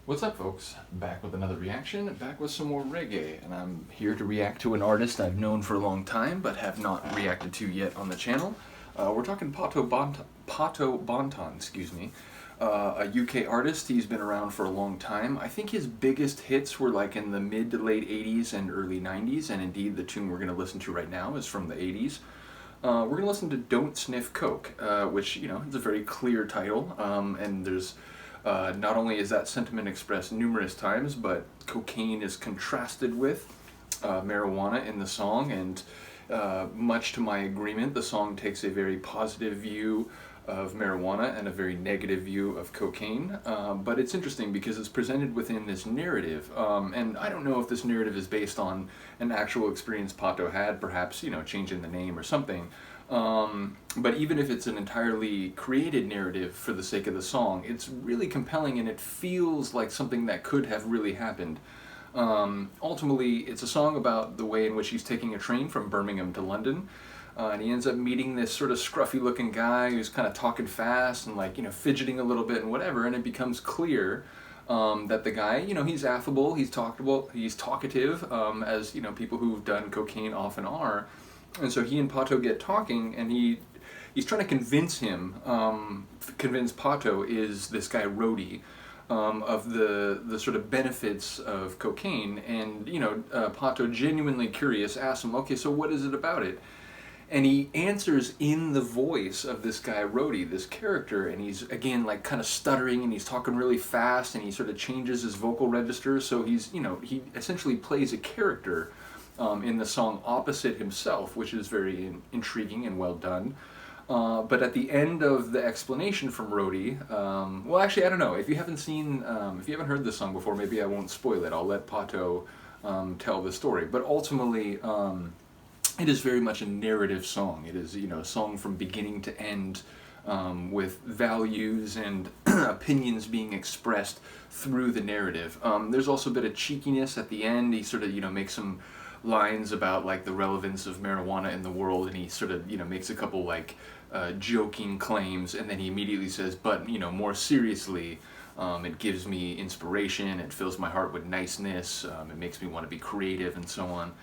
What's up, folks? Back with another reaction, back with some more reggae, and I'm here to react to an artist I've known for a long time but have not reacted to yet on the channel. We're talking Pato Banton, excuse me, a UK artist. He's been around for a long time. I think his biggest hits were like in the mid to late 80s and early 90s, and indeed the tune we're going to listen to right now is from the 80s. We're going to listen to Don't Sniff Coke, which, you know, is a very clear title, and there's not only is that sentiment expressed numerous times, but cocaine is contrasted with marijuana in the song, and much to my agreement, the song takes a very positive view of marijuana and a very negative view of cocaine. But it's interesting because it's presented within this narrative, and I don't know if this narrative is based on an actual experience Pato had, perhaps, you know, changing the name or something. But even if it's an entirely created narrative for the sake of the song, it's really compelling and it feels like something that could have really happened. Ultimately, it's a song about the way in which he's taking a train from Birmingham to London, and he ends up meeting this sort of scruffy looking guy who's kind of talking fast and, like, you know, fidgeting a little bit and whatever, and it becomes clear that the guy, you know, he's affable, he's talkative, as, you know, people who've done cocaine often are. And so he and Pato get talking, and he's trying to convince Pato is this guy Rhodey, of the sort of benefits of cocaine. And, you know, Pato, genuinely curious, asks him, okay, so what is it about it? And he answers in the voice of this guy Rhodey, this character, and he's, again, like, kind of stuttering, and he's talking really fast, and he sort of changes his vocal register, so he's, you know, he essentially plays a character in the song opposite himself, which is very intriguing and well done. But at the end of the explanation from Rhodey, well, actually, I don't know. If you haven't heard this song before, maybe I won't spoil it. I'll let Pato tell the story. But ultimately, it is very much a narrative song. It is, you know, a song from beginning to end, with values and opinions being expressed through the narrative. There's also a bit of cheekiness at the end. He sort of, you know, makes some lines about, like, the relevance of marijuana in the world, and he sort of, you know, makes a couple, like, joking claims, and then he immediately says, but, you know, more seriously, it gives me inspiration, it fills my heart with niceness, it makes me want to be creative, and so on.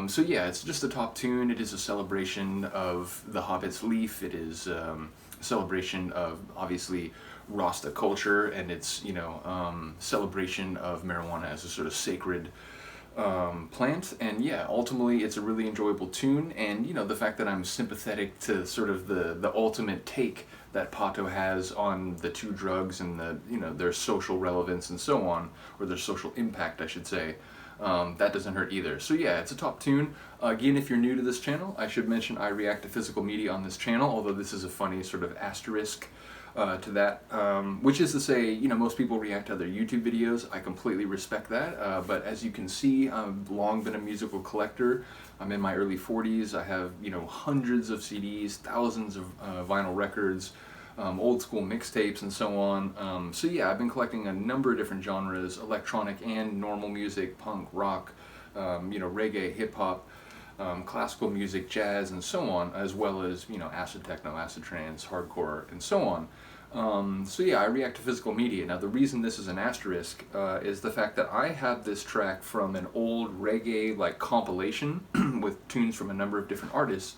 So yeah, it's just a top tune. It is a celebration of the Hobbit's leaf. It is a celebration of, obviously, Rasta culture, and it's, you know, celebration of marijuana as a sort of sacred plant. And yeah, ultimately it's a really enjoyable tune, and, you know, the fact that I'm sympathetic to sort of the ultimate take that Pato has on the two drugs and the, you know, their social relevance and so on, or their social impact, I should say, that doesn't hurt either. So yeah, it's a top tune. Again, if you're new to this channel, I should mention I react to physical media on this channel, although this is a funny sort of asterisk to that, which is to say, you know, most people react to other YouTube videos. I completely respect that, but as you can see, I've long been a musical collector. I'm in my early 40s. I have, you know, hundreds of CDs, thousands of vinyl records, old school mixtapes, and so on. So yeah, I've been collecting a number of different genres, electronic and normal music, punk, rock, you know, reggae, hip-hop, classical music, jazz, and so on, as well as, you know, acid techno, acid trance, hardcore, and so on. So yeah, I react to physical media. Now, the reason this is an asterisk is the fact that I have this track from an old reggae, like, compilation with tunes from a number of different artists,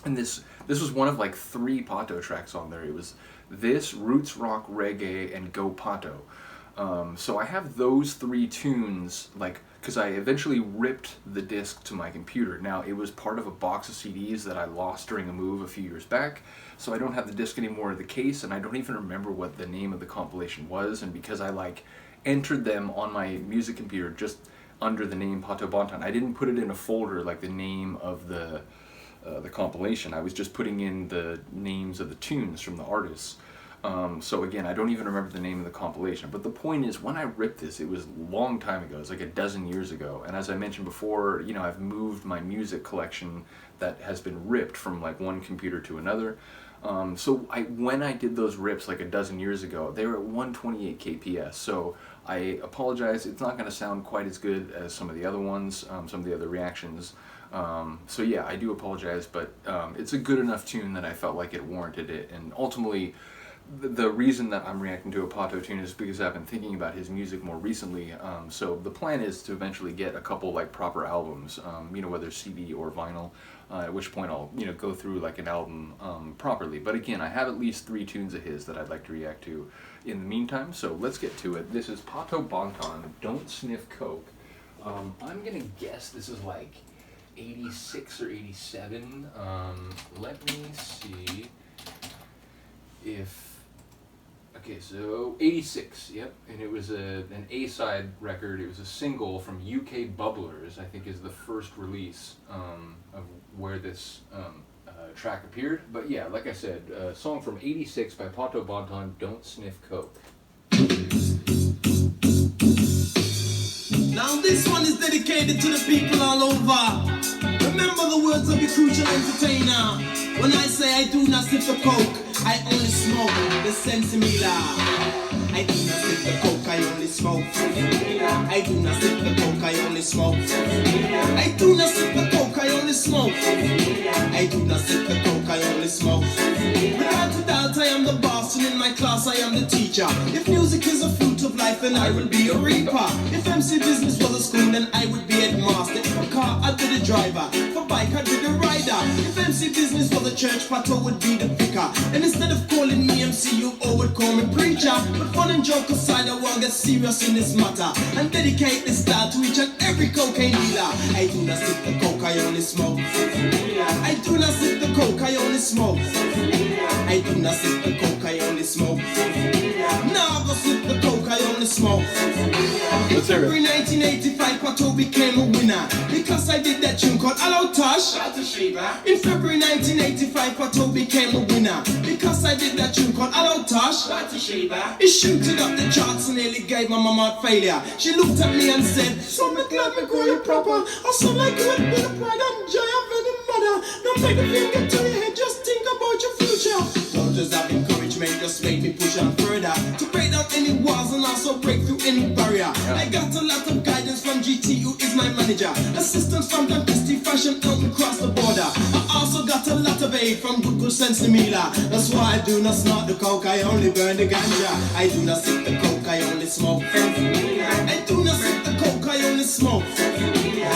and this was one of, like, 3 Pato tracks on there. It was this, Roots Rock Reggae, and Go Pato. So I have those 3 tunes, like, because I eventually ripped the disc to my computer. Now, it was part of a box of CDs that I lost during a move a few years back, so I don't have the disc anymore in the case, and I don't even remember what the name of the compilation was, and because I, like, entered them on my music computer just under the name Pato Banton, I didn't put it in a folder like the name of the compilation. I was just putting in the names of the tunes from the artists. So again, I don't even remember the name of the compilation, but the point is, when I ripped this, it was a long time ago. It was like a dozen years ago, and as I mentioned before, you know, I've moved my music collection that has been ripped from, like, one computer to another. So when I did those rips like a dozen years ago, they were at 128 kps, so I apologize. It's not going to sound quite as good as some of the other ones, some of the other reactions. So yeah, I do apologize, but it's a good enough tune that I felt like it warranted it, and ultimately, the reason that I'm reacting to a Pato tune is because I've been thinking about his music more recently. So the plan is to eventually get a couple like proper albums, whether CD or vinyl. At which point I'll go through like an album properly. But again, I have at least 3 tunes of his that I'd like to react to in the meantime. So let's get to it. This is Pato Banton, Don't Sniff Coke. I'm gonna guess this is like 86 or 87. Let me see if. Okay, so 86, yep, and it was an A-side record. It was a single from UK Bubblers, I think is the first release of where this track appeared. But yeah, like I said, a song from 86 by Pato Banton, Don't Sniff Coke. Now this one is dedicated to the people all over. Remember the words of your crucial entertainer. When I say I do not sniff the coke, I only smoke the sensimilla. I do not sniff the coke, I only smoke. I do not sniff the coke, I only smoke. I do not sniff the coke, I only smoke. I do not sniff the coke, I only smoke. Without a doubt, I am the boss, and in my class I am the teacher. If music is a fruit of life, then I will be a reaper. If MC business was a school, then I would be headmaster. If a car, I'd be the driver. For bike, I'd be the rider. If MC business was a church, Pato would be the vicar. And instead of calling me MC, you all would call me preacher. But fun and joke aside, I won't get serious in this matter and dedicate this style to each and every cocaine dealer. I do not sip the coke, I only smoke. I do not sip the coke, I only smoke. I do not sip the coke, I only smoke. Now I go sip the coke, I only smoke. In February 1985, Pato became a winner because I did that tune called Hello Tosh. In February 1985, Pato became a winner because I did that tune called Hello Tosh. It shooted up the charts and nearly gave my mama a failure. She looked at me and said, "So me glad me grow you proper. I sound like you with bit of pride and joy of any mother. Don't make a finger to your head, just think about your future." Don't just have encouragement, just make me push on further to break down any walls and also break through any barrier. I got a lot of guidance from GT, who is my manager. Assistance from Don Christie, fashion out across the border. I also got a lot of aid from Good Sense Mila. That's why I do not snort the coke, I only burn the ganja. I do not sip the coke, I only smoke. I do not sip the coke, I only smoke.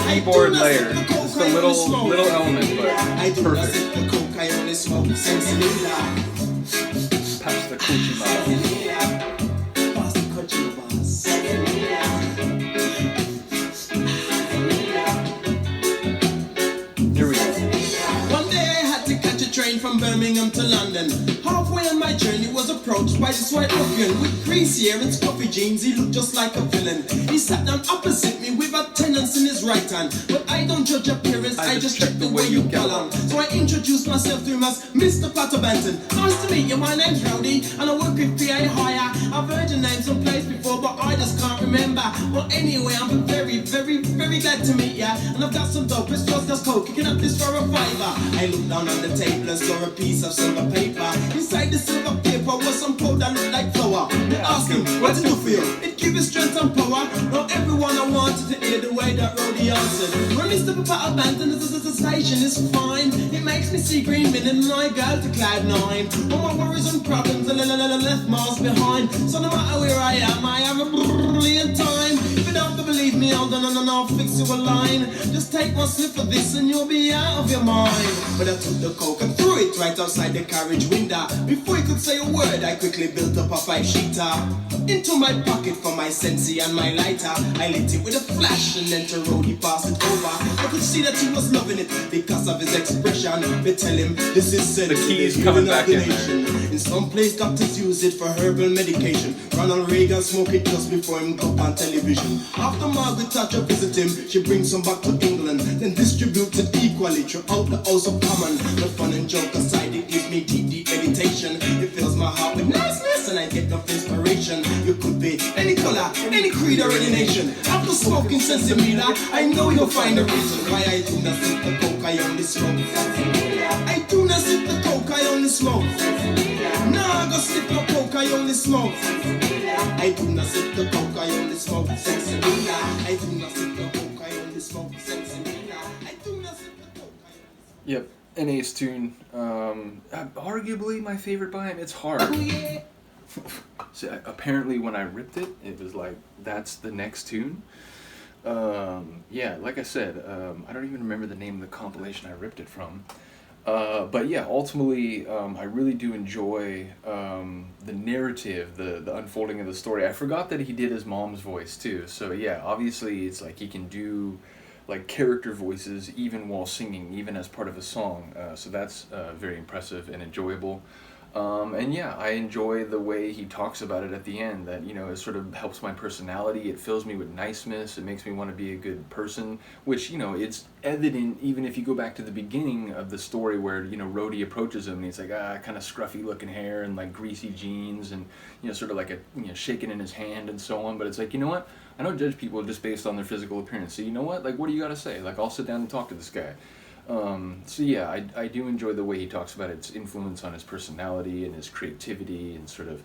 Keyboard layer, just a little element, but I do not sip the coke, I only smoke. Sense Mila. Pass the coochie mouth. Pass the coochie mouth. Here we go. One day I had to catch a train from Birmingham to London. Halfway on my journey was approached by this white ruffian with greasy hair and scruffy jeans. He looked just like a villain. He sat down opposite me with a tenance in his right hand. But I don't judge appearance, I just check the way you get on. So I introduced myself to him as Mr. Pato Banton. Nice to meet you, my name's Rowdy, and I work with PA Hire. I've heard your name someplace before, but I just can't remember. Well, anyway, I'm very, very, very glad to meet ya. And I've got some dope, it's just coke, you can have this for a fiver. I looked down on the table and saw a piece of silver paper. Inside the silver paper was some code that looked like flour. I asked him, what did it do for you? It gave you strength and power. Not everyone I wanted to hear the way that Rowdy answered. When Mr. Pato Banton is a sensation, is fine. It makes me see green men and I go to cloud 9. All my worries and problems are left miles behind. So no matter where I am, I have a brilliant time. If you don't believe me, I'll fix you a line. Just take one sip of this and you'll be out of your mind. But I took the coke and threw it right outside the carriage window. Before he could say a word, I quickly built up a 5-sheeter into my pocket for my sensi and my lighter. I lit it with a flash and then to Rowdy passed it over. I could see that he was loving it because of his expression. They tell him this is the keys coming back in there. In some place doctors use it for herbal medication. Ronald Reagan smoked it just before him go on television. After Margaret Thatcher visit him, she brings him back to England, then distributes it equally throughout the House of Commons. The fun and joke aside, it gives me deep meditation. It fills my heart with niceness and I get enough inspiration. You could be any color, any creed or any nation. After smoking Sensimilla, I know you'll find a reason why I do not sip the coke, I only smoke. I do not sip the coke, I only smoke. Nah, I go sip no coke, I only smoke. I do not sip the coke, I only smoke. Sensimilla. I do not sip the coke, I only smoke. Sensimilla. I do not sip the coke, I only smoke. Yep. An ace tune. Arguably my favorite by him. It's hard. So apparently when I ripped it, it was like, that's the next tune. Yeah, like I said, I don't even remember the name of the compilation I ripped it from. But yeah, ultimately, I really do enjoy the narrative, the unfolding of the story. I forgot that he did his mom's voice too. So yeah, obviously it's like he can do like character voices even while singing, even as part of a song. So that's very impressive and enjoyable. And yeah, I enjoy the way he talks about it at the end, that, you know, it sort of helps my personality. It fills me with niceness. It makes me want to be a good person, which, you know, it's evident even if you go back to the beginning of the story where, you know, Rhodey approaches him and he's like, kind of scruffy looking hair and like greasy jeans and, you know, sort of like a, you know, shaking in his hand and so on. But it's like, you know what? I don't judge people just based on their physical appearance. So you know what? Like, what do you got to say? Like, I'll sit down and talk to this guy. So yeah, I do enjoy the way he talks about its influence on his personality and his creativity and sort of,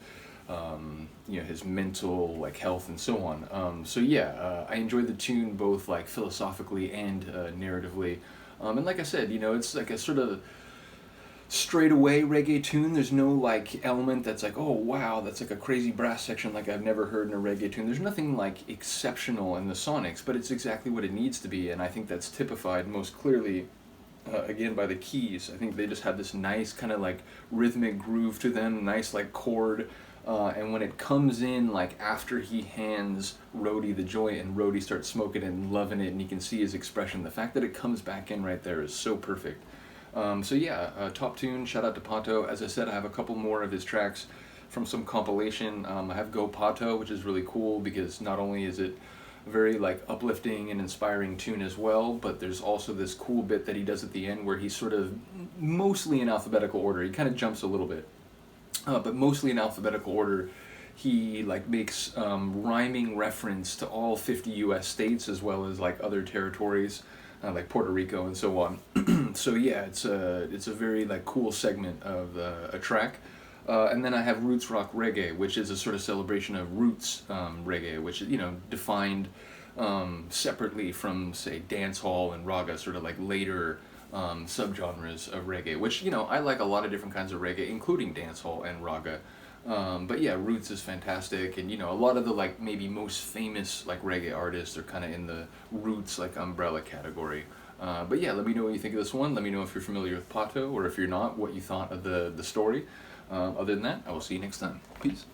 you know, his mental like health and so on. So yeah, I enjoy the tune both like philosophically and narratively. And like I said, you know, it's like a sort of straight away reggae tune. There's no like element that's like, oh wow, that's like a crazy brass section like I've never heard in a reggae tune. There's nothing like exceptional in the sonics, but it's exactly what it needs to be, and I think that's typified most clearly again by the keys. I think they just have this nice kind of like rhythmic groove to them, nice like chord, and when it comes in like after he hands Rhodey the joint and Rhodey starts smoking it and loving it and you can see his expression, the fact that it comes back in right there is so perfect. So yeah, top tune, shout out to Pato. As I said, I have a couple more of his tracks from some compilation. I have Go Pato, which is really cool because not only is it very like uplifting and inspiring tune as well, but there's also this cool bit that he does at the end where he's sort of mostly in alphabetical order. He kind of jumps a little bit, but mostly in alphabetical order. He like makes rhyming reference to all 50 U.S. states as well as like other territories, like Puerto Rico and so on. So yeah, it's a very like cool segment of a track. And then I have Roots Rock Reggae, which is a sort of celebration of roots reggae, which is, you know, defined separately from, say, dancehall and raga, sort of like later subgenres of reggae, which, you know, I like a lot of different kinds of reggae, including dancehall and raga. But yeah, Roots is fantastic, and, you know, a lot of the like maybe most famous like reggae artists are kind of in the Roots like umbrella category. But yeah, let me know what you think of this one. Let me know if you're familiar with Pato, or if you're not, what you thought of the story. Other than that, I will see you next time. Peace.